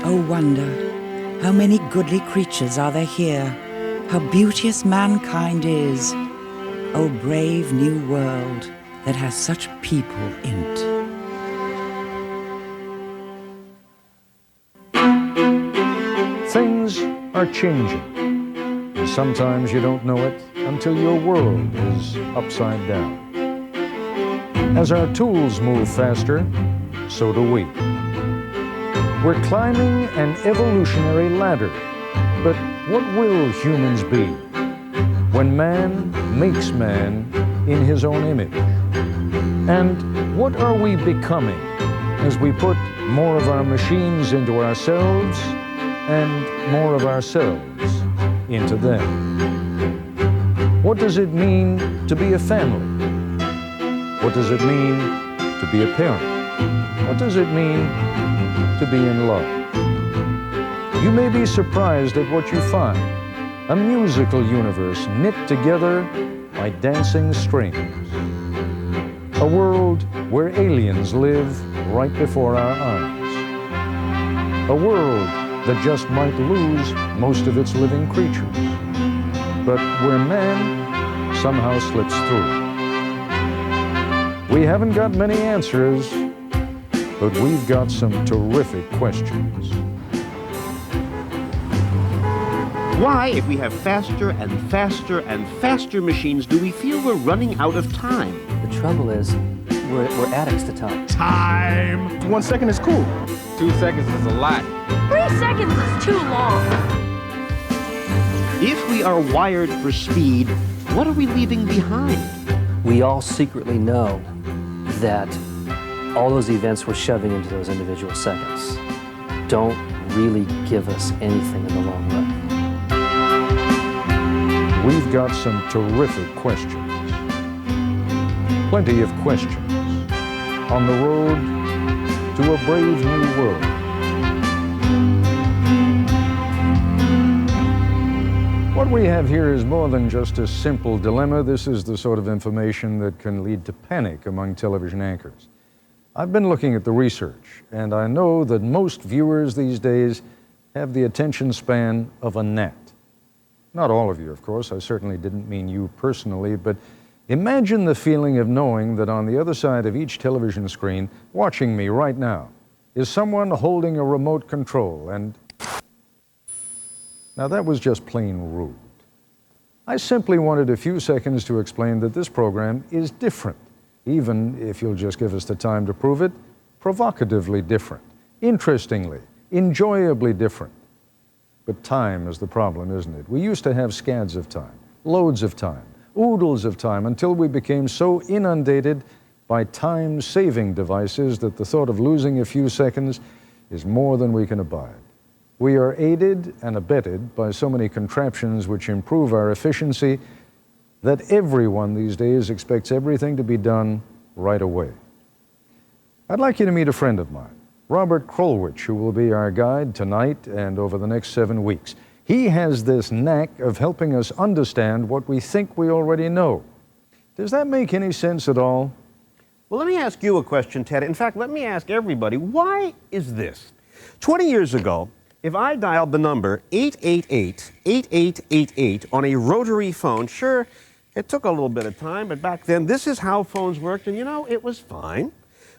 Oh wonder, how many goodly creatures are there here, how beauteous mankind is. Oh brave new world that has such people in't. Things are changing, and sometimes you don't know it until your world is upside down. As our tools move faster, so do we. We're climbing an evolutionary ladder, but what will humans be when man makes man in his own image? And what are we becoming as we put more of our machines into ourselves and more of ourselves into them? What does it mean to be a family? What does it mean to be a parent? What does it mean to be in love? You may be surprised at what you find. A musical universe knit together by dancing strings. A world where aliens live right before our eyes. A world that just might lose most of its living creatures, but where man somehow slips through. We haven't got many answers, but we've got some terrific questions. Why, if we have faster and faster and faster machines, do we feel we're running out of time? The trouble is, we're addicts to time. Time! 1 second is cool. 2 seconds is a lot. 3 seconds is too long. If we are wired for speed, what are we leaving behind? We all secretly know that all those events we're shoving into those individual seconds don't really give us anything in the long run. We've got some terrific questions. Plenty of questions on the road to a brave new world. What we have here is more than just a simple dilemma. This is the sort of information that can lead to panic among television anchors. I've been looking at the research, and I know that most viewers these days have the attention span of a gnat. Not all of you, of course. I certainly didn't mean you personally, but imagine the feeling of knowing that on the other side of each television screen, watching me right now, is someone holding a remote control, and now that was just plain rude. I simply wanted a few seconds to explain that this program is different, even if you'll just give us the time to prove it, provocatively different, interestingly, enjoyably different. But time is the problem, isn't it? We used to have scads of time, loads of time, oodles of time, until we became so inundated by time-saving devices that the thought of losing a few seconds is more than we can abide. We are aided and abetted by so many contraptions which improve our efficiency that everyone these days expects everything to be done right away. I'd like you to meet a friend of mine, Robert Krolwich, who will be our guide tonight and over the next 7 weeks. He has this knack of helping us understand what we think we already know. Does that make any sense at all? Well, let me ask you a question, Ted. In fact, let me ask everybody, why is this? 20 years ago, if I dialed the number 888-8888 on a rotary phone, sure, it took a little bit of time, but back then, this is how phones worked, and you know, it was fine.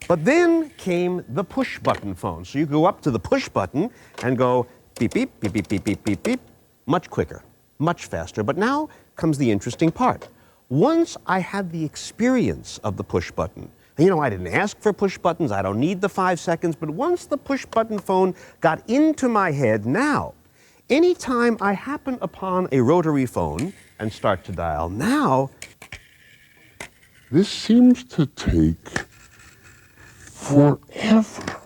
But then came the push-button phone. So you go up to the push button and go beep, beep, beep, beep, beep, beep, beep, beep, much quicker, much faster. But now comes the interesting part. Once I had the experience of the push button, and you know, I didn't ask for push buttons, I don't need the 5 seconds, but once the push button phone got into my head, now, anytime I happen upon a rotary phone and start to dial now, this seems to take forever.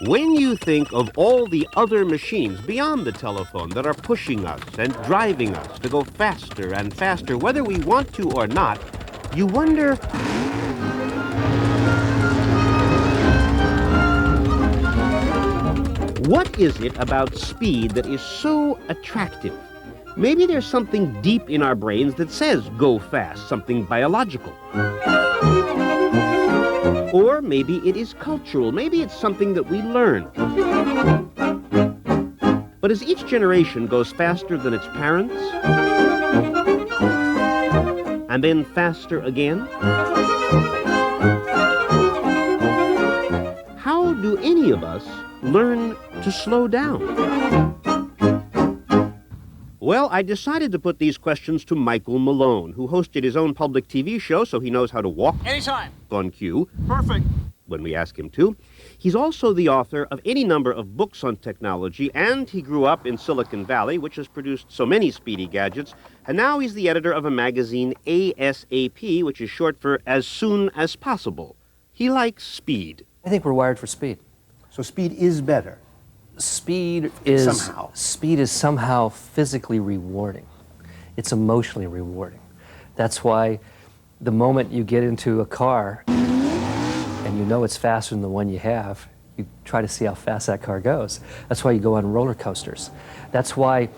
when you think of all the other machines beyond the telephone that are pushing us and driving us to go faster and faster, whether we want to or not, you wonder, what is it about speed that is so attractive? Maybe there's something deep in our brains that says go fast, something biological. Or maybe it is cultural. Maybe it's something that we learn. But as each generation goes faster than its parents, and then faster again, how do any of us learn to slow down? Well, I decided to put these questions to Michael Malone, who hosted his own public TV show, so he knows how to walk Anytime. on cue Perfect. when we ask him to. He's also the author of any number of books on technology, and he grew up in Silicon Valley, which has produced so many speedy gadgets, and now he's the editor of a magazine, ASAP, which is short for As Soon as Possible. He likes speed. I think we're wired for speed. So speed is better. Speed is Somehow. physically rewarding. It's emotionally rewarding. That's why the moment you get into a car and you know it's faster than the one you have, you try to see how fast that car goes. That's why you go on roller coasters. That's why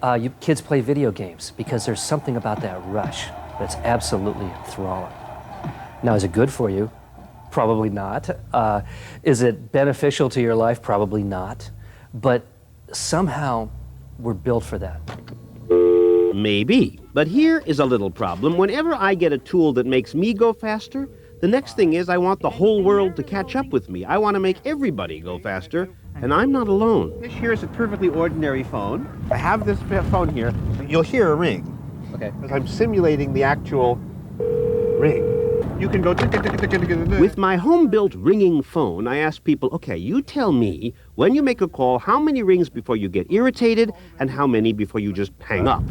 you kids play video games, because there's something about that rush that's absolutely enthralling. Now, is it good for you? Probably not. Is it beneficial to your life? Probably not. But somehow we're built for that. Maybe. But here is a little problem. Whenever I get a tool that makes me go faster, the next thing is I want the whole world to catch up with me. I want to make everybody go faster, and I'm not alone. This here is a perfectly ordinary phone. I have this phone here. You'll hear a ring. Okay. Because I'm simulating the actual ring. You can go... With my home-built ringing phone, I ask people, okay, you tell me, when you make a call, how many rings before you get irritated, and how many before you just hang up?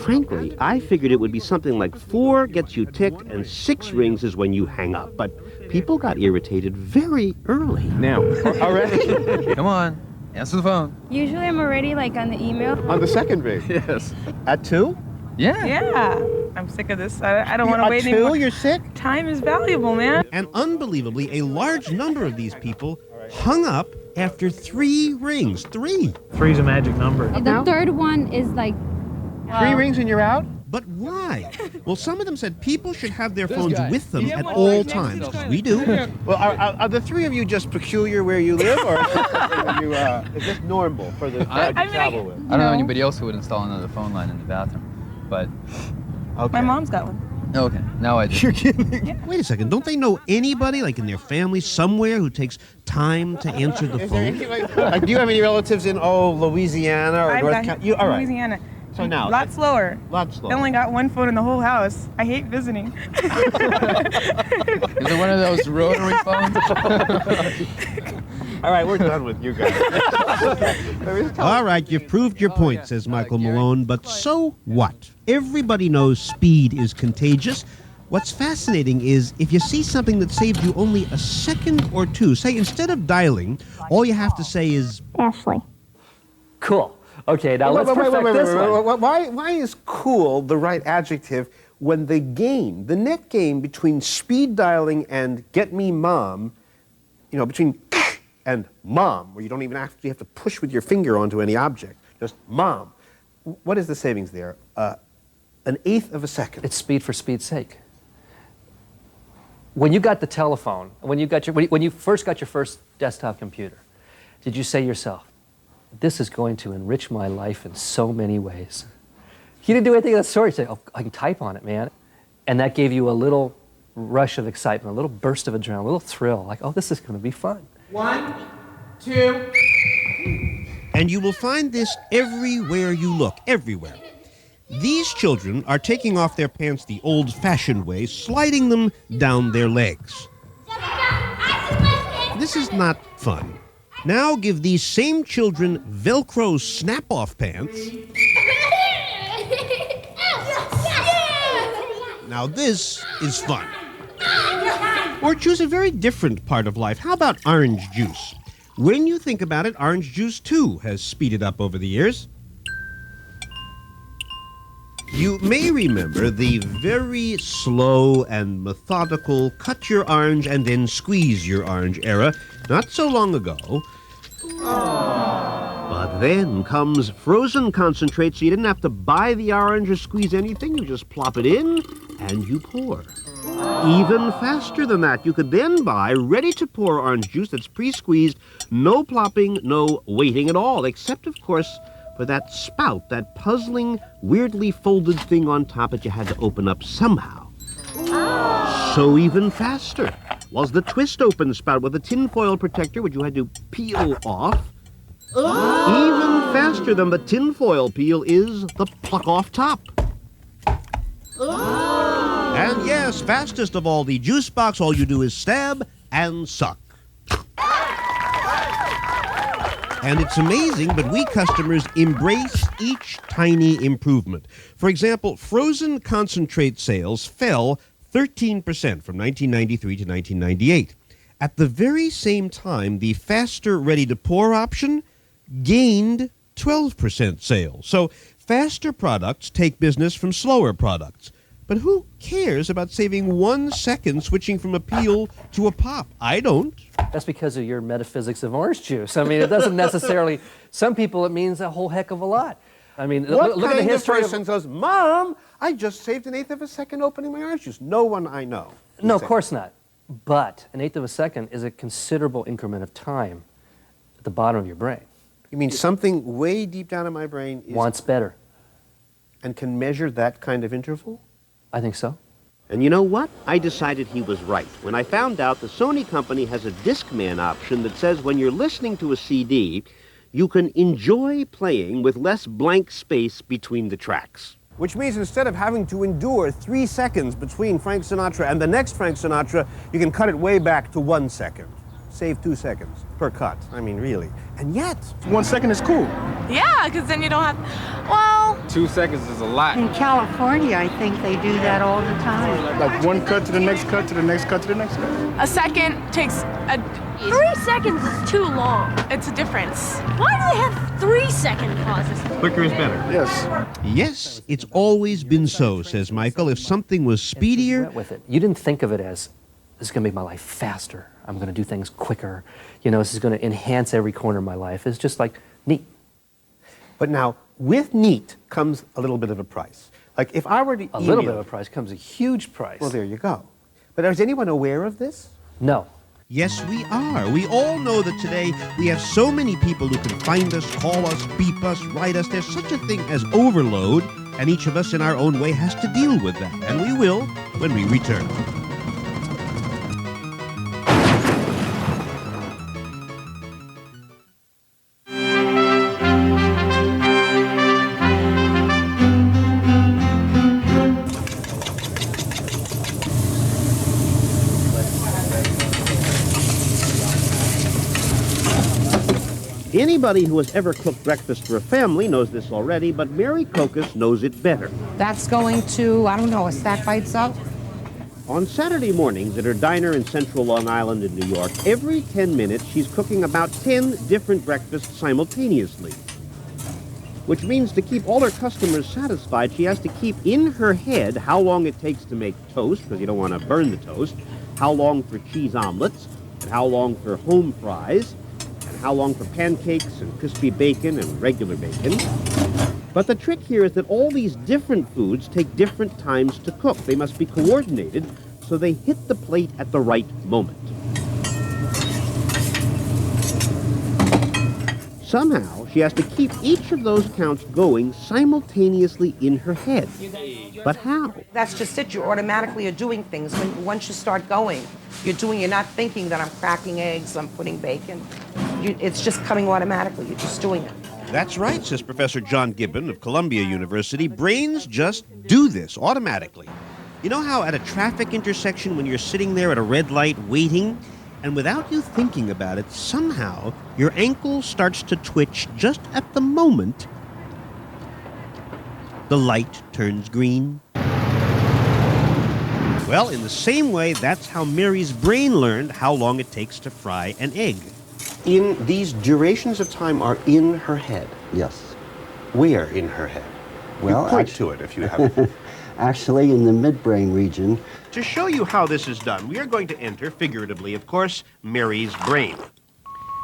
Frankly, I figured it would be something like 4 gets you ticked, and 6 rings is when you hang up. But people got irritated very early. Now, already? Come on, answer the phone. Usually I'm already like on the email. On the second ring? Yes. At 2? Yeah. Yeah. I'm sick of this. I don't want to wait At 2, anymore. you're sick? Time is valuable, man. And unbelievably, a large number of these people hung up after 3 rings. 3. 3's a magic number. The third one is like... 3 rings and you're out? But why? Well, some of them said people should have their phones with them at all times, because we do. Well, are the 3 of you just peculiar where you live, or is this normal for the crowd you travel with? I don't know anybody else who would install another phone line in the bathroom, but... Okay. My mom's got one. Okay, now I do. You're kidding? Yeah. Wait a second. Don't they know anybody, like in their family somewhere, who takes time to answer the phone? Do you have any relatives in, Louisiana or North Carolina? All right. Louisiana. So now... A lot slower. Lot slower. They only got one phone in the whole house. I hate visiting. Is it one of those rotary phones? All right, we're done with you guys. All right, you've proved your point, says Michael Malone, but so what? Everybody knows speed is contagious. What's fascinating is if you see something that saves you only a second or 2, say instead of dialing, all you have to say is... Ashley. Cool. Okay, now let's perfect this one. Why is cool the right adjective when the net gain between speed dialing and get me mom, between and mom, where you don't even actually have to push with your finger onto any object, just mom. What is the savings there? 1/8 of a second. It's speed for speed's sake. When you got the telephone, when you first got your first desktop computer, did you say to yourself, this is going to enrich my life in so many ways? You didn't do anything in the story. You said, I can type on it, man. And that gave you a little rush of excitement, a little burst of adrenaline, a little thrill, like, this is going to be fun. 1, 2... And you will find this everywhere you look, everywhere. These children are taking off their pants the old-fashioned way, sliding them down their legs. This is not fun. Now give these same children Velcro snap-off pants. Now this is fun. Or choose a very different part of life. How about orange juice? When you think about it, orange juice, too, has speeded up over the years. You may remember the very slow and methodical cut your orange and then squeeze your orange era not so long ago. But then comes frozen concentrate, so you didn't have to buy the orange or squeeze anything. You just plop it in and you pour. Even faster than that, you could then buy ready-to-pour orange juice that's pre-squeezed, no plopping, no waiting at all, except, of course, for that spout, that puzzling, weirdly folded thing on top that you had to open up somehow. So even faster was the twist-open spout with a tinfoil protector, which you had to peel off. Even faster than the tinfoil peel is the pluck-off top. And yes, fastest of all the juice box, all you do is stab and suck. And it's amazing, but we customers embrace each tiny improvement. For example, frozen concentrate sales fell 13% from 1993 to 1998. At the very same time, the faster ready-to-pour option gained 12% sales. So faster products take business from slower products. But who cares about saving 1 second switching from a peel to a pop? I don't. That's because of your metaphysics of orange juice. I mean, it doesn't necessarily, some people it means a whole heck of a lot. I mean, What look at the kind of history person says, Mom, I just saved 1/8 of a second opening my orange juice? No one I know. No, of course not. But 1/8 of a second is a considerable increment of time at the bottom of your brain. You mean something way deep down in my brain Wants better. and can measure that kind of interval? I think so. And you know what? I decided he was right when I found out the Sony company has a Discman option that says when you're listening to a CD, you can enjoy playing with less blank space between the tracks. Which means instead of having to endure 3 seconds between Frank Sinatra and the next Frank Sinatra, you can cut it way back to 1 second. Save 2 seconds per cut. I mean, really. And yet, 1 second is cool. Yeah, because then you don't have, well, 2 seconds is a lot. In California, I think they do that all the time. Like one cut to the next cut to the next cut to the next cut. a second takes 3 seconds is too long. it's a difference. Why do they have 3-second pauses? quicker is better. Yes. Yes, it's always been so, says Michael. If something was speedier, Went with it. You didn't think of it as, this is going to make my life faster. I'm going to do things quicker. You know, this is going to enhance every corner of my life. It's just like neat. but now with neat comes a little bit of a price. Like if I were to A little bit of a price comes a huge price. Well, there you go. But is anyone aware of this? No. Yes, we are. We all know that today we have so many people who can find us, call us, beep us, write us. There's such a thing as overload, and each of us in our own way has to deal with that. And we will when we return. Anybody who has ever cooked breakfast for a family knows this already, but Mary Cocos knows it better. That's going to, I don't know, a stack by itself? On Saturday mornings at her diner in central Long Island in New York, every 10 minutes she's cooking about 10 different breakfasts simultaneously. Which means to keep all her customers satisfied, she has to keep in her head how long it takes to make toast, because you don't want to burn the toast, how long for cheese omelets, and how long for home fries, how long for pancakes and crispy bacon and regular bacon. But the trick here is that all these different foods take different times to cook. They must be coordinated so they hit the plate at the right moment. Somehow, she has to keep each of those counts going simultaneously in her head. But how? That's just it. You automatically are doing things. Once you start going, you're not thinking that I'm cracking eggs, I'm putting bacon. It's just coming automatically. You're just doing it. That's right, says Professor John Gibbon of Columbia University. Brains just do this automatically. You know how at a traffic intersection when you're sitting there at a red light waiting, and without you thinking about it, somehow your ankle starts to twitch just at the moment the light turns green? Well, in the same way, that's how Mary's brain learned how long it takes to fry an egg. In these durations of time are in her head. Yes. Where in her head? Well, you point to it if you have. Actually, in the midbrain region. To show you how this is done, we are going to enter, figuratively of course, Mary's brain,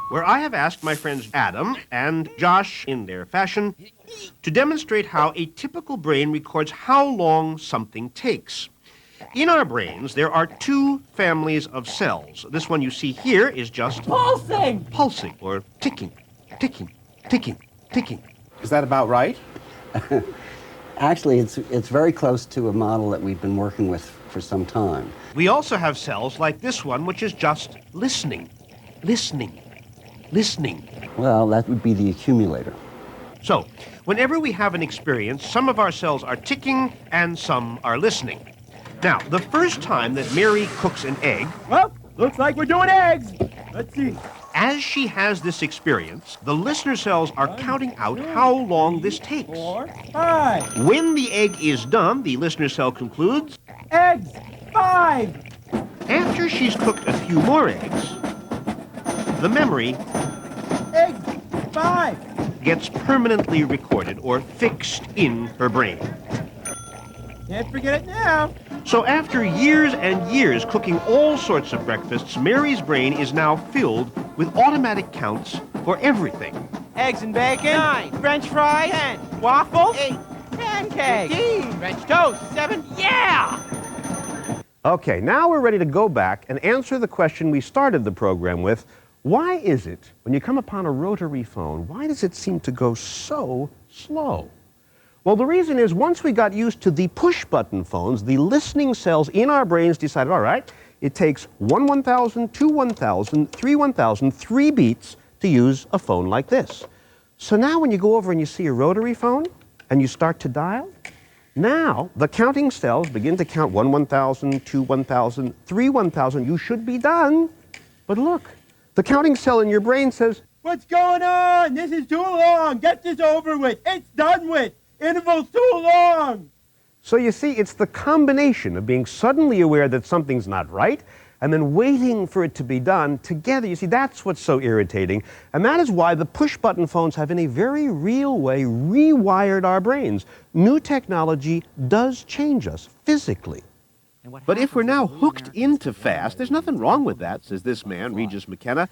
where I have asked my friends Adam and Josh, in their fashion, to demonstrate how a typical brain records how long something takes. In our brains, there are two families of cells. This one you see here is just pulsing or ticking, ticking, ticking, ticking. Is that about right? Actually, it's very close to a model that we've been working with for some time. We also have cells like this one, which is just listening, listening, listening. Well, that would be the accumulator. So, whenever we have an experience, some of our cells are ticking and some are listening. Now, the first time that Mary cooks an egg... Well, looks like we're doing eggs. Let's see. As she has this experience, the listener cells are counting out how long this takes. 4, 5. When the egg is done, the listener cell concludes... Eggs. 5. After she's cooked a few more eggs, the memory... Eggs. 5. ...gets permanently recorded or fixed in her brain. Can't forget it now. So after years and years cooking all sorts of breakfasts, Mary's brain is now filled with automatic counts for everything. Eggs and bacon. 9. French fries. 10. Waffles. 8. Pancakes. 15. French toast. 7. Yeah! Okay, now we're ready to go back and answer the question we started the program with. Why is it, when you come upon a rotary phone, why does it seem to go so slow? Well, the reason is once we got used to the push-button phones, the listening cells in our brains decided, all right, it takes 1 1,000, 2 1,000, 3 1,000, 3 beats to use a phone like this. So now when you go over and you see a rotary phone and you start to dial, now the counting cells begin to count 1 1,000, 2 1,000, 3 1,000. You should be done. But look, the counting cell in your brain says, What's going on? This is too long. Get this over with. It's done with. Interval's too long. So you see, it's the combination of being suddenly aware that something's not right and then waiting for it to be done together. You see, that's what's so irritating. And that is why the push-button phones have, in a very real way, rewired our brains. New technology does change us physically. But if we're now hooked into fast, there's nothing wrong with that, says this man, Regis McKenna.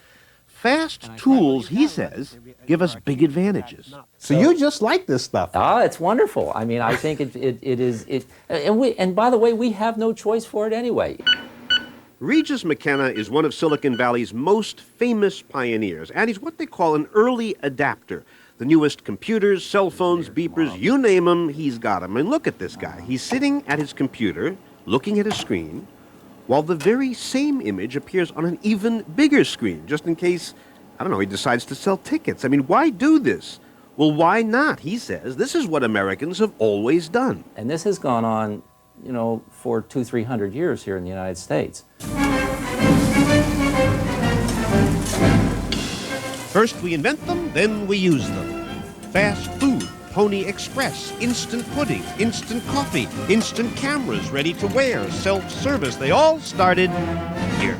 Fast tools, he says, give us big advantages. So you just like this stuff. Ah, it's wonderful. I mean, I think it is, and by the way, we have no choice for it anyway. Regis McKenna is one of Silicon Valley's most famous pioneers, and he's what they call an early adapter. The newest computers, cell phones, beepers, you name them, he's got them. And look at this guy. He's sitting at his computer, looking at a screen, while the very same image appears on an even bigger screen, just in case, I don't know, he decides to sell tickets. I mean, why do this? Well, why not? He says this is what Americans have always done. And this has gone on, you know, for 200-300 years here in the United States. First we invent them, then we use them. Fast food, Pony Express, instant pudding, instant coffee, instant cameras ready to wear, self-service, they all started here.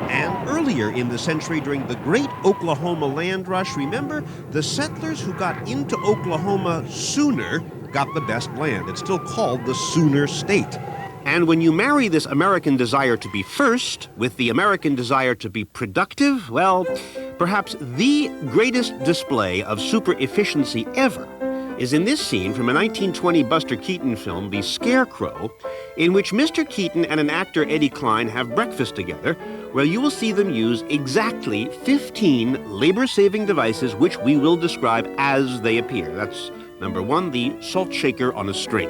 And earlier in the century, during the great Oklahoma land rush, remember, the settlers who got into Oklahoma sooner got the best land. It's still called the Sooner State. And when you marry this American desire to be first with the American desire to be productive, well, perhaps the greatest display of super efficiency ever is in this scene from a 1920 Buster Keaton film, The Scarecrow, in which Mr. Keaton and an actor, Eddie Klein, have breakfast together, where you will see them use exactly 15 labor-saving devices, which we will describe as they appear. That's number 1, the salt shaker on a string.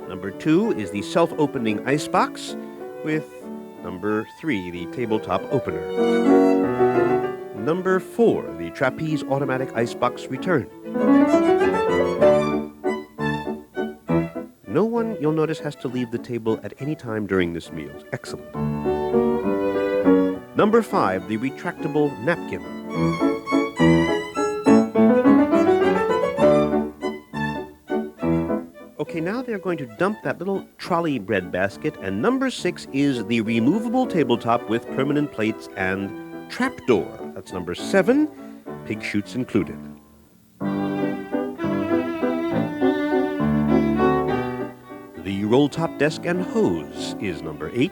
Number 2 is the self-opening icebox, with number 3, the tabletop opener. Number 4, the trapeze automatic icebox return. No one, you'll notice, has to leave the table at any time during this meal. Excellent. Number 5, the retractable napkin. Okay, now they're going to dump that little trolley bread basket, and number 6 is the removable tabletop with permanent plates and trapdoor. That's number 7, pig chutes included. The roll-top desk and hose is number 8.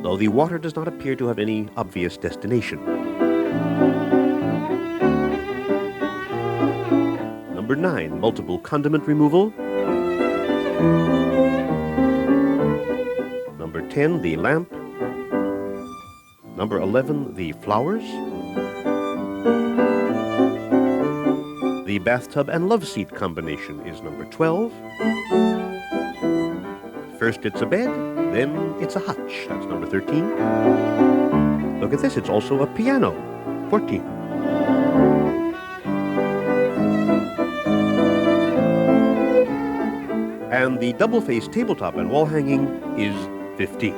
The although the water does not appear to have any obvious destination. Number 9, multiple condiment removal. Number 10, the lamp. Number 11, the flowers. The bathtub and love seat combination is number 12. First it's a bed, then it's a hutch. That's number 13. Look at this, it's also a piano. 14. And the double-faced tabletop and wall hanging is 15.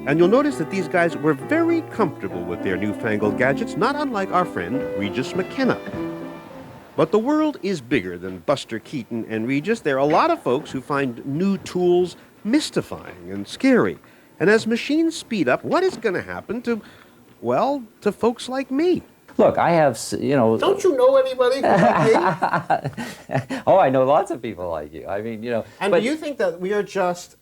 And you'll notice that these guys were very comfortable with their newfangled gadgets, not unlike our friend Regis McKenna. But the world is bigger than Buster Keaton and Regis. There are a lot of folks who find new tools mystifying and scary. And as machines speed up, what is going to happen to, well, to folks like me? Look, I have, you know... Don't you know anybody like me? Oh, I know lots of people like you. I mean, you know... And do you think that we are just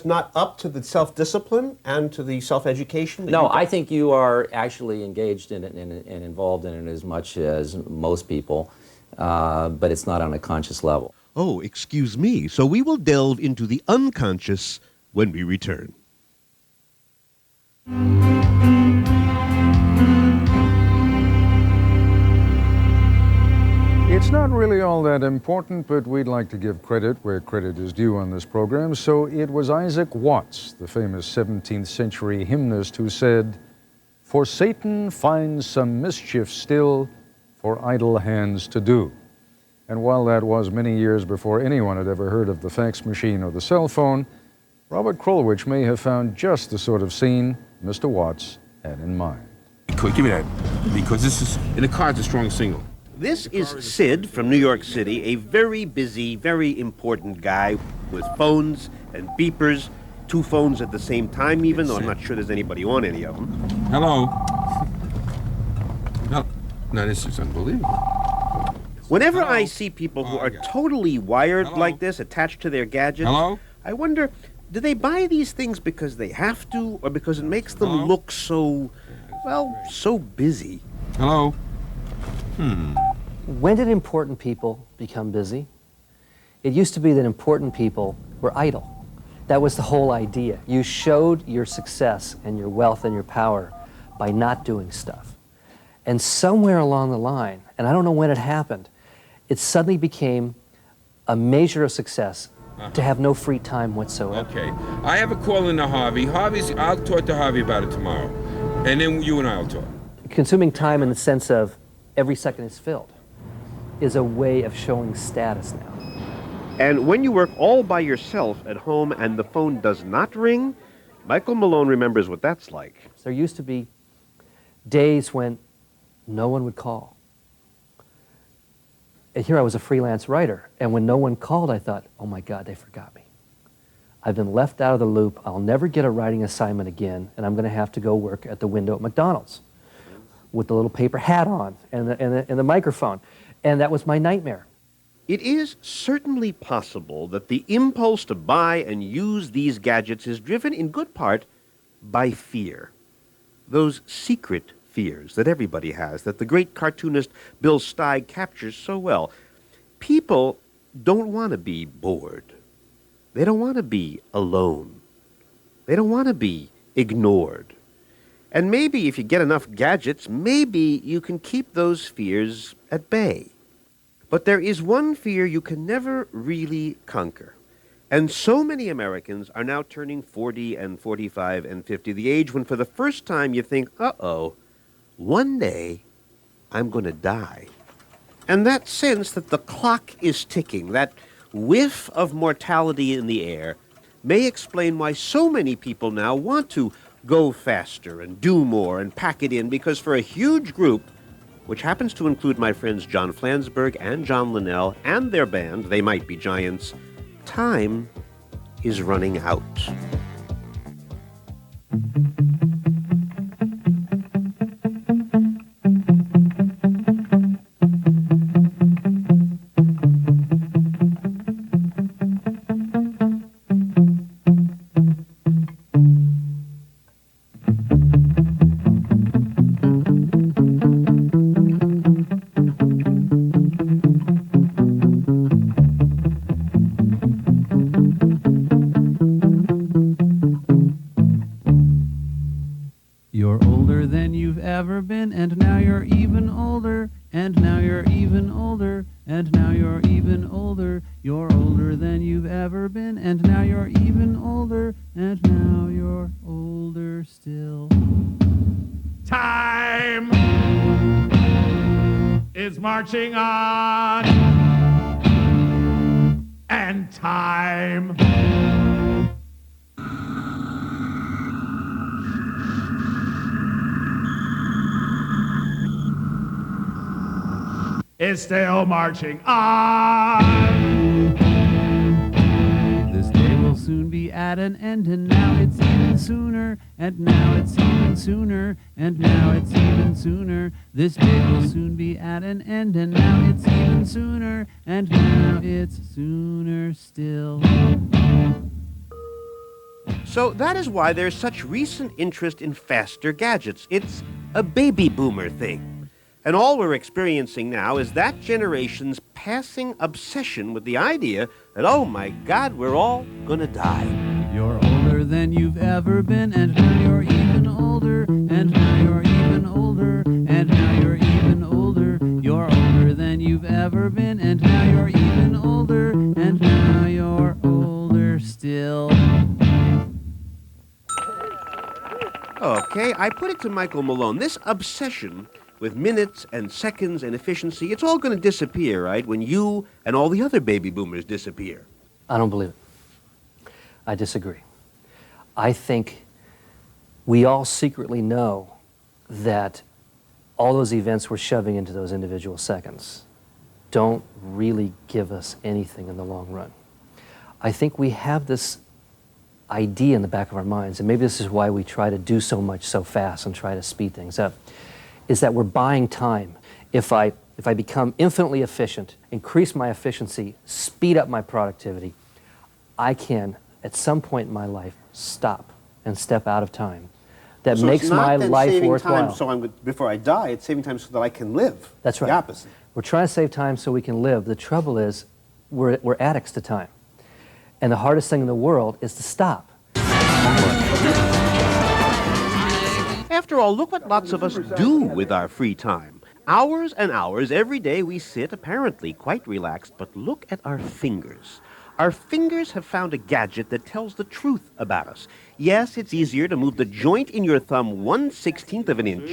not up to the self-discipline and to the self-education? No, I think you are actually engaged in it and involved in it as much as most people, but it's not on a conscious level. Oh, excuse me. So we will delve into the unconscious when we return. It's not really all that important, but we'd like to give credit where credit is due on this program. So it was Isaac Watts, the famous 17th century hymnist, who said, "For Satan finds some mischief still for idle hands to do." And while that was many years before anyone had ever heard of the fax machine or the cell phone, Robert Krulwich may have found just the sort of scene Mr. Watts had in mind. Give me that, because this is, in the card's a strong signal. This is Sid from New York City, a very busy, very important guy with phones and beepers, 2 phones at the same time even, though I'm not sure there's anybody on any of them. Hello? No, this is unbelievable. Whenever I see people who are totally wired like this, attached to their gadgets, I wonder, do they buy these things because they have to, or because it makes them look so, well, so busy? Hello? When did important people become busy? It used to be that important people were idle. That was the whole idea. You showed your success and your wealth and your power by not doing stuff. And somewhere along the line, and I don't know when it happened, it suddenly became a measure of success to have no free time whatsoever. Okay. I have a call into Harvey. I'll talk to Harvey about it tomorrow. And then you and I will talk. Consuming time in the sense of every second is filled is a way of showing status now. And when you work all by yourself at home and the phone does not ring, Michael Malone remembers what that's like. There used to be days when no one would call. And here I was a freelance writer, and when no one called, I thought, oh my God, they forgot me. I've been left out of the loop. I'll never get a writing assignment again, and I'm going to have to go work at the window at McDonald's with the little paper hat on and the microphone. And that was my nightmare. It is certainly possible that the impulse to buy and use these gadgets is driven in good part by fear. Those secret fears that everybody has, that the great cartoonist Bill Steig captures so well. People don't want to be bored. They don't want to be alone. They don't want to be ignored. And maybe if you get enough gadgets, maybe you can keep those fears at bay. But there is one fear you can never really conquer. And so many Americans are now turning 40 and 45 and 50, the age when for the first time you think, uh-oh, one day I'm going to die. And that sense that the clock is ticking, that whiff of mortality in the air, may explain why so many people now want to go faster and do more and pack it in, because for a huge group, which happens to include my friends John Flansburgh and John Linnell and their band, They Might Be Giants, time is running out. You're older than you've ever been, and now you're even older, and now you're even older, and now you're even older. You're older than you've ever been, and now you're even older, and now you're older still. Time is marching on, and time is still marching on. This day will soon be at an end, and now it's even sooner, and now it's even sooner, and now it's even sooner. This day will soon be at an end, and now it's even sooner, and now it's sooner still. So that is why there's such recent interest in faster gadgets. It's a baby boomer thing. And all we're experiencing now is that generation's passing obsession with the idea that, oh my God, we're all gonna die. You're older than you've ever been, and now you're even older, and now you're even older, and now you're even older. You're older than you've ever been, and now you're even older, and now you're older still. Okay, I put it to Michael Malone. This obsession with minutes and seconds and efficiency, it's all going to disappear, right, when you and all the other baby boomers disappear. I don't believe it. I disagree. I think we all secretly know that all those events we're shoving into those individual seconds don't really give us anything in the long run. I think we have this idea in the back of our minds, and maybe this is why we try to do so much so fast and try to speed things up, is that we're buying time. If I become infinitely efficient, increase my efficiency, speed up my productivity, I can, at some point in my life, stop and step out of time. That makes my life worthwhile. So before I die, it's saving time so that I can live. That's right. The opposite. We're trying to save time so we can live. The trouble is, we're addicts to time. And the hardest thing in the world is to stop. After all, look what lots of us do with our free time. Hours and hours every day we sit, apparently quite relaxed, but look at our fingers. Our fingers have found a gadget that tells the truth about us. Yes, it's easier to move the joint in your thumb 1/16 of an inch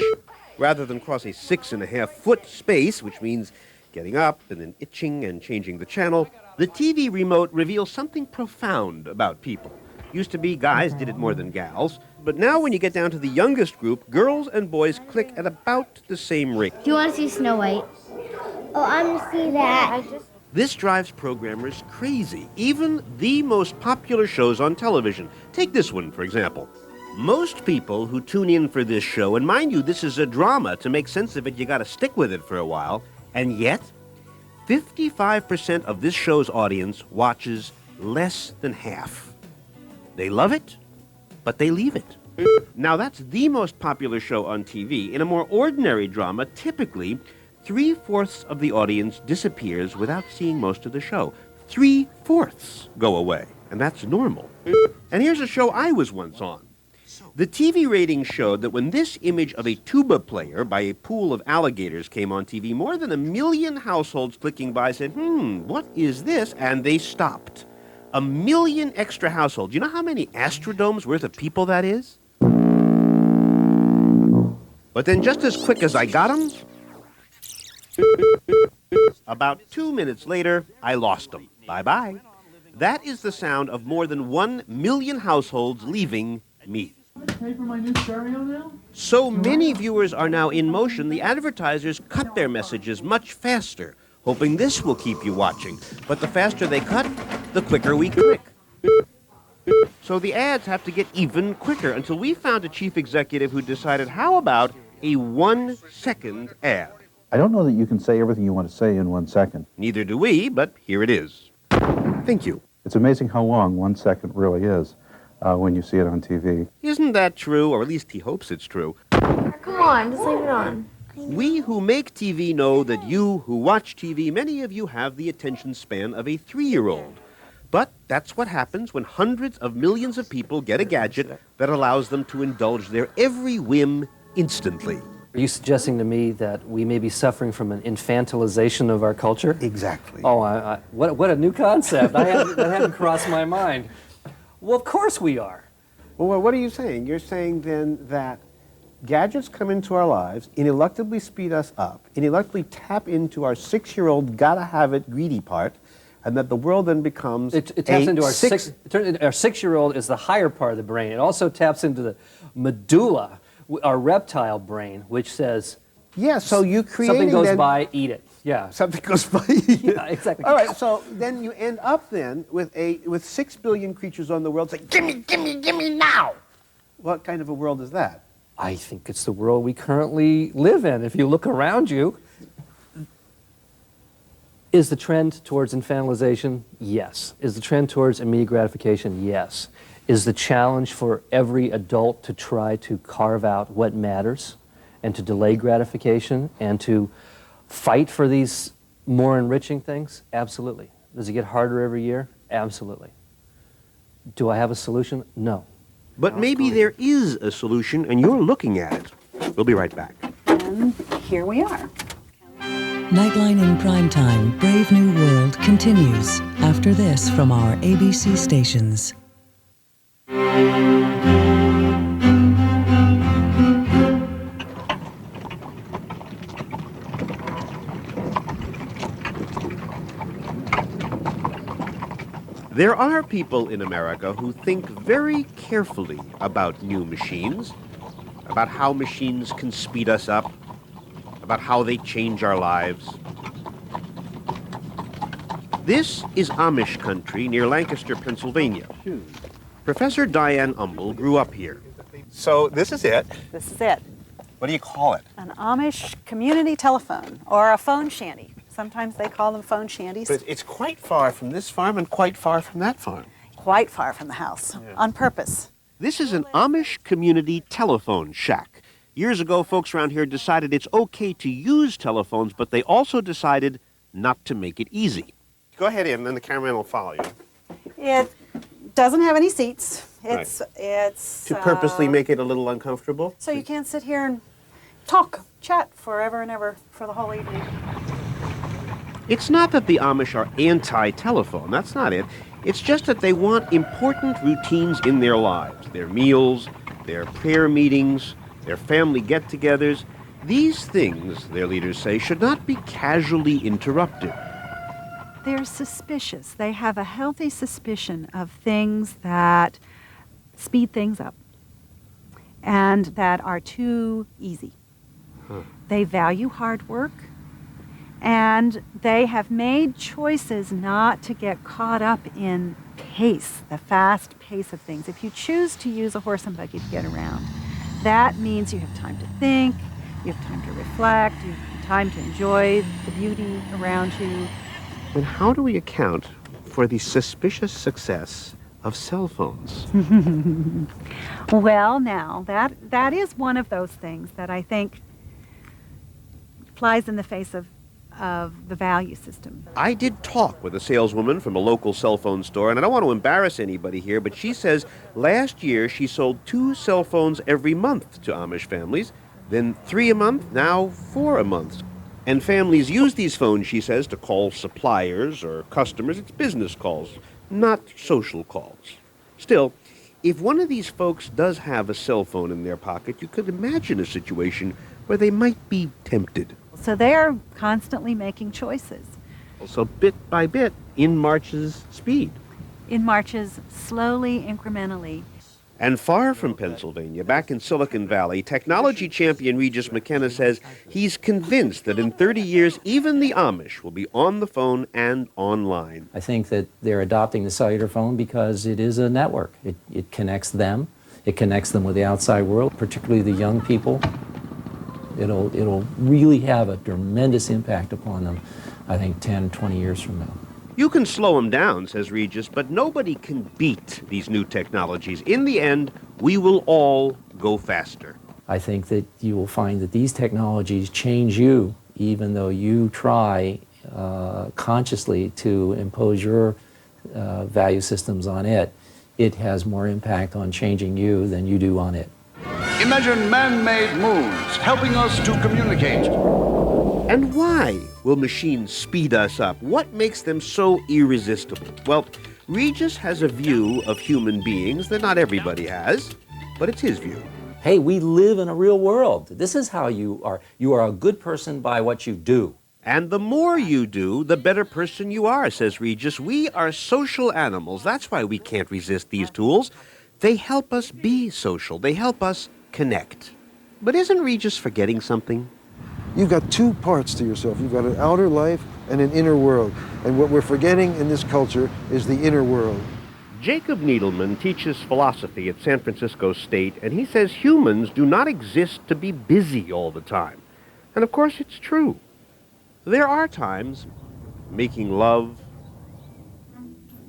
rather than cross a 6.5-foot space, which means getting up and then itching and changing the channel. The TV remote reveals something profound about people. Used to be guys did it more than gals, but now when you get down to the youngest group, girls and boys click at about the same rate. Do you want to see Snow White? Oh, I want to see that. This drives programmers crazy, even the most popular shows on television. Take this one, for example. Most people who tune in for this show, and mind you, this is a drama, to make sense of it, you gotta stick with it for a while, and yet, 55% of this show's audience watches less than half. They love it, but they leave it. Now, that's the most popular show on TV. In a more ordinary drama, typically, 3/4 of the audience disappears without seeing most of the show. 3/4 go away, and that's normal. And here's a show I was once on. The TV ratings showed that when this image of a tuba player by a pool of alligators came on TV, more than 1 million households clicking by said, what is this? And they stopped. 1 million extra households. You know how many Astrodomes worth of people that is? But then just as quick as I got them, about 2 minutes later, I lost them. Bye-bye. That is the sound of more than 1 million households leaving me. Pay for my new stereo now? So many viewers are now in motion, the advertisers cut their messages much faster, hoping this will keep you watching. But the faster they cut, the quicker we click. So the ads have to get even quicker until we found a chief executive who decided, how about a 1-second ad? I don't know that you can say everything you want to say in 1 second. Neither do we, but here it is. Thank you. It's amazing how long 1 second really is when you see it on TV. Isn't that true? Or at least he hopes it's true. Come on, just leave it on. We who make TV know that you who watch TV, many of you have the attention span of a 3-year-old. But that's what happens when hundreds of millions of people get a gadget that allows them to indulge their every whim instantly. Are you suggesting to me that we may be suffering from an infantilization of our culture? Exactly. Oh, what a new concept. That hadn't crossed my mind. Well, of course we are. Well, what are you saying? You're saying then that gadgets come into our lives, inelucticably speed us up, ineluctably tap into our 6-year-old gotta-have-it greedy part, and that the world then becomes It taps into our 6-year-old is the higher part of the brain. It also taps into the medulla, our reptile brain, which says, yeah, so you creating something goes then, by, eat it. Yeah. Something goes by, eat it. Yeah, exactly. All right, so then you end up then with 6 billion creatures on the world saying, gimme now. What kind of a world is that? I think it's the world we currently live in. If you look around you, is the trend towards infantilization? Yes. Is the trend towards immediate gratification? Yes. Is the challenge for every adult to try to carve out what matters and to delay gratification and to fight for these more enriching things? Absolutely. Does it get harder every year? Absolutely. Do I have a solution? No. But maybe there is a solution, and you're looking at it. We'll be right back. And here we are. Nightline in Primetime, Brave New World continues after this from our ABC stations. There are people in America who think very carefully about new machines, about how machines can speed us up, about how they change our lives. This is Amish country near Lancaster, Pennsylvania. Professor Diane Umble grew up here. So this is it. This is it. What do you call it? An Amish community telephone, or a phone shanty. Sometimes they call them phone shanties. But it's quite far from this farm and quite far from that farm. Quite far from the house, on purpose. This is an Amish community telephone shack. Years ago, folks around here decided it's okay to use telephones, but they also decided not to make it easy. Go ahead in, and then the cameraman will follow you. It doesn't have any seats. It's to purposely make it a little uncomfortable? So you can't sit here and chat forever and ever for the whole evening. It's not that the Amish are anti-telephone. That's not it. It's just that they want important routines in their lives. Their meals, their prayer meetings, their family get-togethers. These things, their leaders say, should not be casually interrupted. They're suspicious. They have a healthy suspicion of things that speed things up and that are too easy. They value hard work, and they have made choices not to get caught up in pace, the fast pace of things. If you choose to use a horse and buggy to get around, that means you have time to think, you have time to reflect, you have time to enjoy the beauty around you. Then how do we account for the suspicious success of cell phones? Well, now, that is one of those things that I think flies in the face of the value system. I did talk with a saleswoman from a local cell phone store, and I don't want to embarrass anybody here, but she says last year she sold 2 cell phones every month to Amish families, then 3 a month, now 4 a month. And families use these phones, she says, to call suppliers or customers. It's business calls, not social calls. Still, if one of these folks does have a cell phone in their pocket, you could imagine a situation where they might be tempted. So they're constantly making choices. So bit by bit, in marches speed. In marches, slowly, incrementally. And far from Pennsylvania, back in Silicon Valley, technology champion Regis McKenna says he's convinced that in 30 years, even the Amish will be on the phone and online. I think that they're adopting the cellular phone because it is a network. It connects them. It connects them with the outside world, particularly the young people. It'll really have a tremendous impact upon them, I think, 10, 20 years from now. You can slow them down, says Regis, but nobody can beat these new technologies. In the end, we will all go faster. I think that you will find that these technologies change you, even though you try consciously to impose your value systems on it, it has more impact on changing you than you do on it. Imagine man-made moons helping us to communicate. And why will machines speed us up? What makes them so irresistible? Well, Regis has a view of human beings that not everybody has, but it's his view. Hey, we live in a real world. This is how you are. You are a good person by what you do. And the more you do, the better person you are, says Regis. We are social animals. That's why we can't resist these tools. They help us be social. They help us connect. But isn't Regis forgetting something? You've got two parts to yourself. You've got an outer life and an inner world. And what we're forgetting in this culture is the inner world. Jacob Needleman teaches philosophy at San Francisco State, and he says humans do not exist to be busy all the time. And of course, it's true. There are times making love,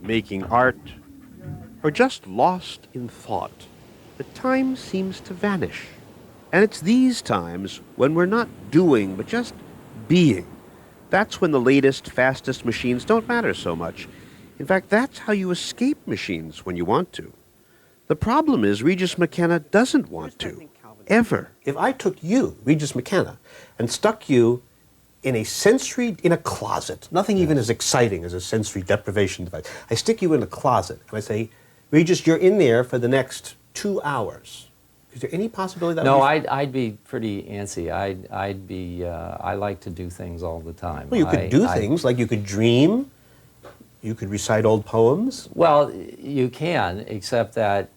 making art, or just lost in thought, that time seems to vanish. And it's these times when we're not doing, but just being. That's when the latest, fastest machines don't matter so much. In fact, that's how you escape machines when you want to. The problem is Regis McKenna doesn't want to, ever. If I took you, Regis McKenna, and stuck you in a closet, nothing even as exciting as a sensory deprivation device. I stick you in a closet, and I say, Regis, you're in there for the next 2 hours. Is there any possibility that No, I'd be pretty antsy. I like to do things all the time. Well, you could do things, like you could dream, you could recite old poems. Well, you can, except that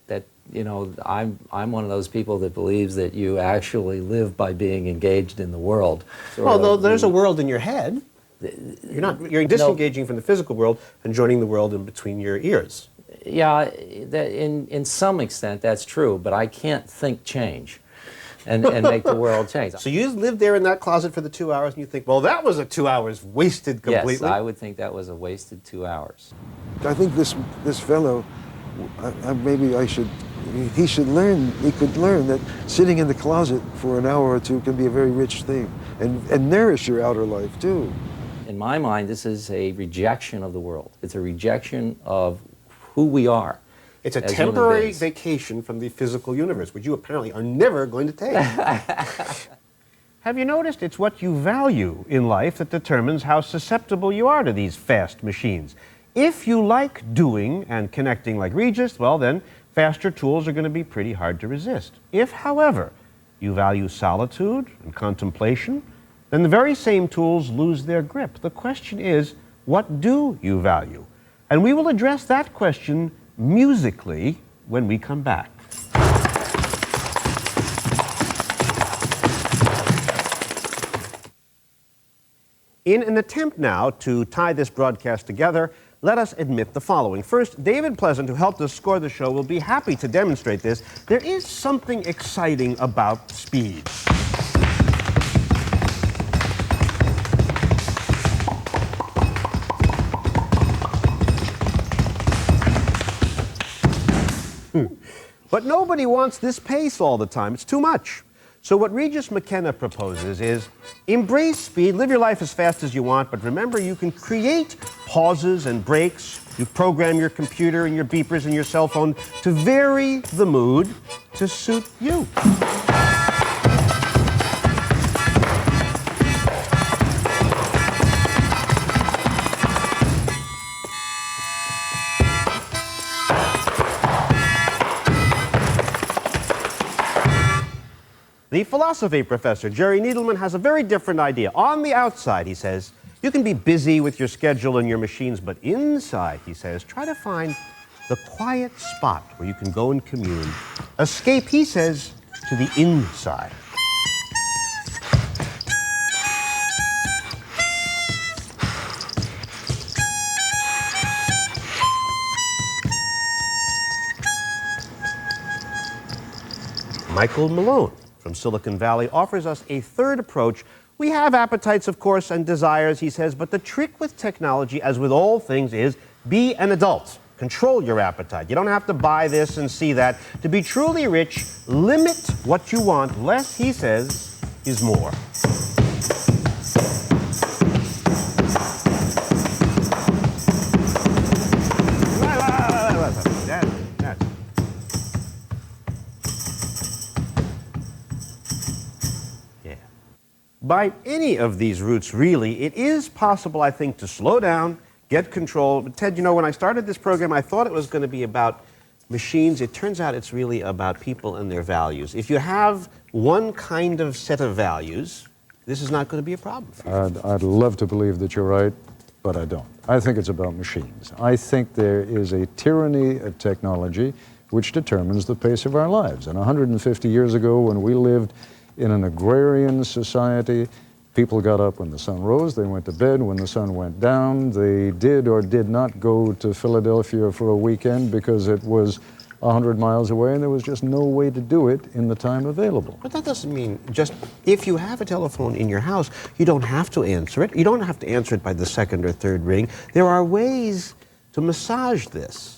you know, I'm one of those people that believes that you actually live by being engaged in the world. Well, though there's a world in your head. You're disengaging from the physical world and joining the world in between your ears. Yeah, in some extent that's true, but I can't think change and make the world change. So you live there in that closet for the 2 hours and you think, well, that was a 2 hours wasted completely? Yes, I would think that was a wasted 2 hours. I think this fellow, he should learn, he could learn that sitting in the closet for an hour or two can be a very rich thing and nourish your outer life too. In my mind, this is a rejection of the world. It's a rejection of who we are. It's a temporary vacation from the physical universe, which you apparently are never going to take. Have you noticed it's what you value in life that determines how susceptible you are to these fast machines? If you like doing and connecting like Regis, well then, faster tools are going to be pretty hard to resist. If, however, you value solitude and contemplation, then the very same tools lose their grip. The question is, what do you value? And we will address that question musically when we come back. In an attempt now to tie this broadcast together, let us admit the following. First, David Pleasant, who helped us score the show, will be happy to demonstrate this. There is something exciting about speed. But nobody wants this pace all the time. It's too much. So what Regis McKenna proposes is embrace speed, live your life as fast as you want, but remember you can create pauses and breaks. You program your computer and your beepers and your cell phone to vary the mood to suit you. The philosophy professor, Jerry Needleman, has a very different idea. On the outside, he says, you can be busy with your schedule and your machines, but inside, he says, try to find the quiet spot where you can go and commune. Escape, he says, to the inside. Michael Malone from Silicon Valley offers us a third approach. We have appetites, of course, and desires, he says, but the trick with technology, as with all things, is be an adult. Control your appetite. You don't have to buy this and see that. To be truly rich, limit what you want. Less, he says, is more. by any of these routes, really. It is possible, I think, to slow down, get control. But Ted, you know, when I started this program, I thought it was going to be about machines. It turns out it's really about people and their values. If you have one kind of set of values, this is not going to be a problem for you. I'd love to believe that you're right, but I don't. I think it's about machines. I think there is a tyranny of technology which determines the pace of our lives. And 150 years ago, when we lived in an agrarian society, people got up when the sun rose, they went to bed when the sun went down, they did or did not go to Philadelphia for a weekend because it was 100 miles away and there was just no way to do it in the time available. But that doesn't mean just if you have a telephone in your house, you don't have to answer it. You don't have to answer it by the second or third ring. There are ways to massage this.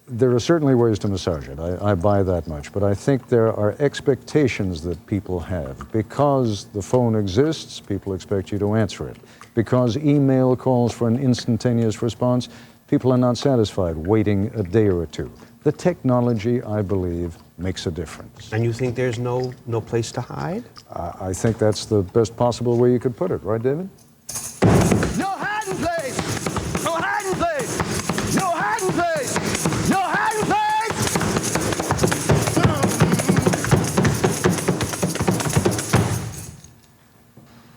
There are certainly ways to massage it. I buy that much. But I think there are expectations that people have. Because the phone exists, people expect you to answer it. Because email calls for an instantaneous response, people are not satisfied waiting a day or two. The technology, I believe, makes a difference. And you think there's no place to hide? I think that's the best possible way you could put it. Right, David? No hiding place! No hiding place! No hiding place! No hiding place!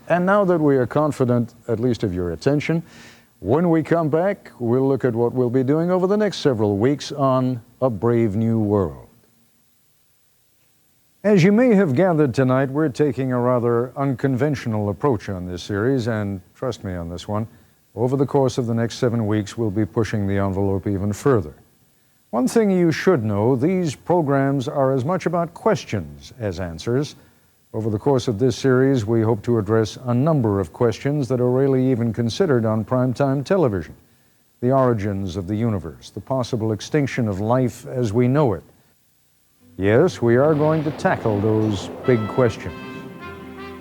And now that we are confident, at least of your attention, when we come back, we'll look at what we'll be doing over the next several weeks on A Brave New World. As you may have gathered tonight, we're taking a rather unconventional approach on this series, and trust me on this one, over the course of the next 7 weeks, we'll be pushing the envelope even further. One thing you should know, these programs are as much about questions as answers. Over the course of this series, we hope to address a number of questions that are rarely even considered on primetime television. The origins of the universe, the possible extinction of life as we know it. Yes, we are going to tackle those big questions.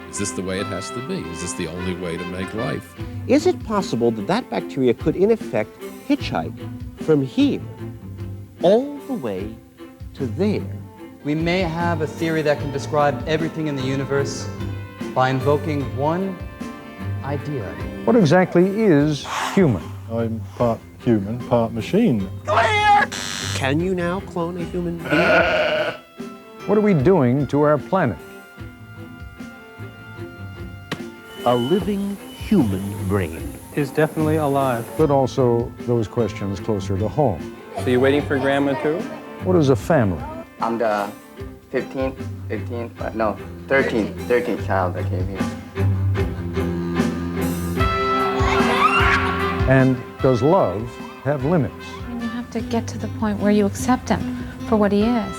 Is this the way it has to be? Is this the only way to make life? Is it possible that that bacteria could, in effect, hitchhike from here all the way to there? We may have a theory that can describe everything in the universe by invoking one idea. What exactly is human? I'm part human, part machine. Clear! Can you now clone a human being? What are we doing to our planet? A living human brain is definitely alive. But also those questions closer to home. So you waiting for grandma too? What is a family? I'm the 13th child that came here. And does love have limits? And you have to get to the point where you accept him for what he is.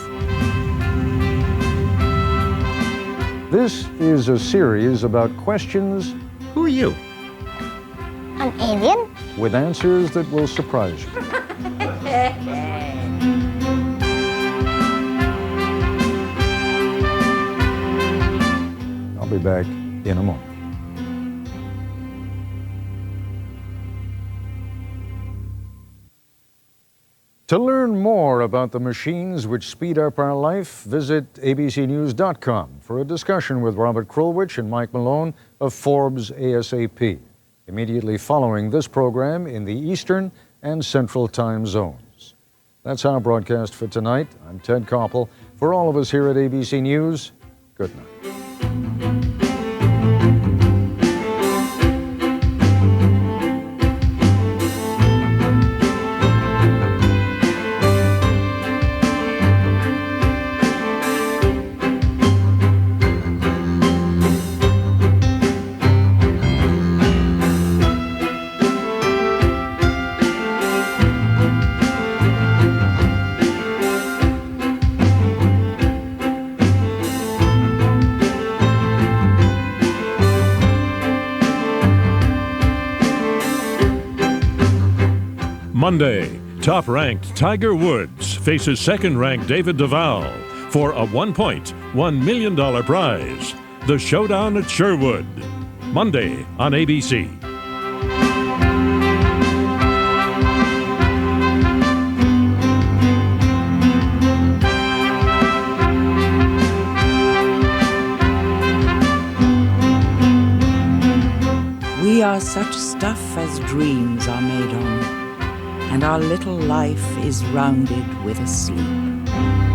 This is a series about questions. Who are you? An alien? With answers that will surprise you. I'll be back in a moment. To learn more about the machines which speed up our life, visit abcnews.com for a discussion with Robert Krulwich and Mike Malone of Forbes ASAP, immediately following this program in the Eastern and Central time zones. That's our broadcast for tonight. I'm Ted Koppel. For all of us here at ABC News, good night. Monday, top-ranked Tiger Woods faces second-ranked David Duval for a $1.1 million prize. The Showdown at Sherwood. Monday on ABC. We are such stuff as dreams are made on, and our little life is rounded with a sleep.